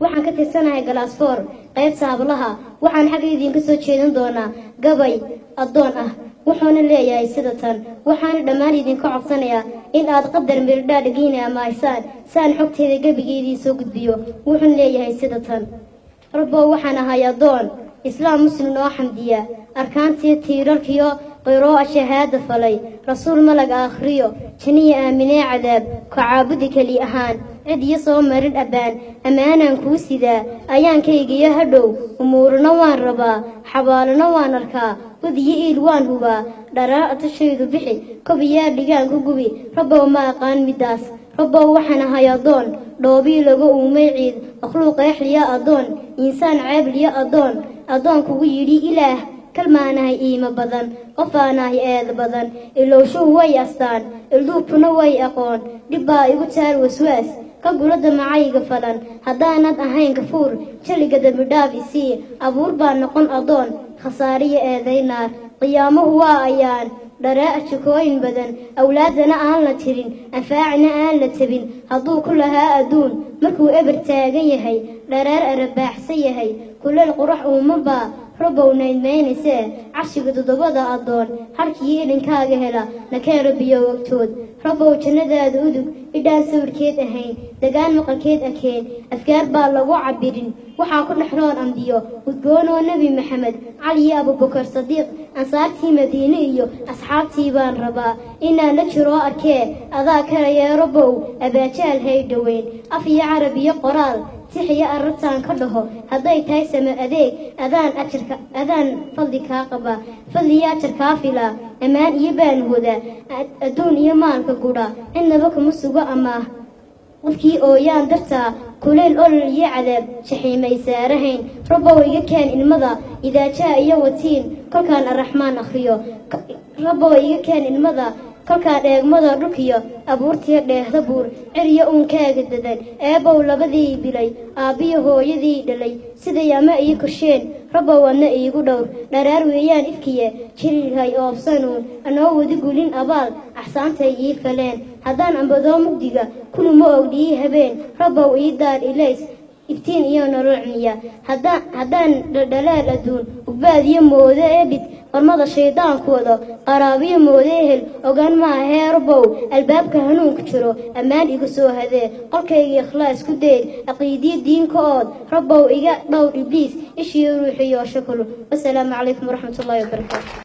waxaan ka tirsanahay galaas 4 qaybta hablaha waxaan xaq idin ka soo jeedin doonaa gabay adoon ah wuxuuna leeyahay sida tan waxaan dhammaan idin ka codsanayaa in aad qadar mirdhaa dhigina ama aysaan saan xogteeda gabigeedii soo gudbiyo wuxuuna leeyahay sida tan rabbo waxaan ahay adoon islaam muslim oo xamdiya arkaantii tiirarkiyo qiro shahaada falay rasuul malag akhriyo janiya aaminee cadaab ka caabudi kali ahaan cid iyo soo marin abaan amaanan ku sida ayaankaygiyo hadhow umuurna waan rabaa xabaalna waan arkaa wadiyo iil waan hubaa dharaata shaydu bixi kobiyaa dhigaan ku gubi rabbow ma aqaan midaas rabbow waxaan ahay adoon dhoobii lagu uumay ciid makhluuq eexliya adoon insaan ceebliya adoon kugu yidhi ilaah kalmaanahay iima badan qofaanahay eed badan ilowshuhu way astaan ilduubtuna way aqoon dhibbaa igu taal waswaas ka gulada macayga falan haddaanad ahayn gafuur jaliga dambidhaaf isii abuur baa noqon adoon khasaariya eedaynaar qiyaamuhu waa ayaan dharaa jikooyin badan awlaadana aan la tirin anfaacina aan la tabin hadduu ku lahaa adduun markuu eber taagan yahay dharaar arabaaxsan yahay kuleel qurax uumabaa rabbow naydmaynayse carshiga toddobada adoon harkii idinkaaga hela nakeera biyo wagtood rabbow jannadaada udug idhaan sawirkeed ahayn dagaan maqalkeed akeen afkaar baa lagu cabirin waxaa ku dhexroon ambiyo udgoonoo nebi maxamed cali iyo abubakar sadiiq ansaartii madiine iyo asxaabtii baan rabaa inaan la jiroo arkee adaa karayee rabbow abaajaal hay dhoweyn af iyo carab iyo qoraal sixiya arrintan ka dhaho hadday tahay sama adeeg adaan fadli kaa qaba fadliya ajar kaa fila ammaan iyo baan wada adduun iyo maalka gudha cidnaba kuma sugo amaah qofkii ooyaan dartaa kuleel olol iyo cadaab shaxiimay saarahayn rabbow iga keen ilmada idaajaa iyo watiin kolkaan arraxmaan akhriyo rabbow iga keen ilmada kolkaan eegmada dhulkiyo abuurtiya dheehda buur ciriyo uunkaaga dadan eebow labadii bilay aabbiyo hooyadii dhalay siday ama ii korsheen rabbow adna iigu dhowr dharaar weeyaan ifkiye jirilhay oobsanuun anoo wadi gulin abaal axsaantay ii faleen haddaan ambadoo mugdiga kuluma ogdhii habeen rabbow ii daar ilays iftiin iyo nolol cuniya haddaan dhalaal adduun ugbaadiyo moodo ebid qormada shaydaankooda qaraabiyo moodo ehel ogaan maahee rabbow albaabka hanuunka jiro ammaan iga soo hadee qolkayga ikhlaas ku deyr caqiidiyo diinka ood rabbow iga dhowr ibliis ishiyo ruuxiyo shakalo wasalaamu calaykum waraxmatullaahi wabarakaatu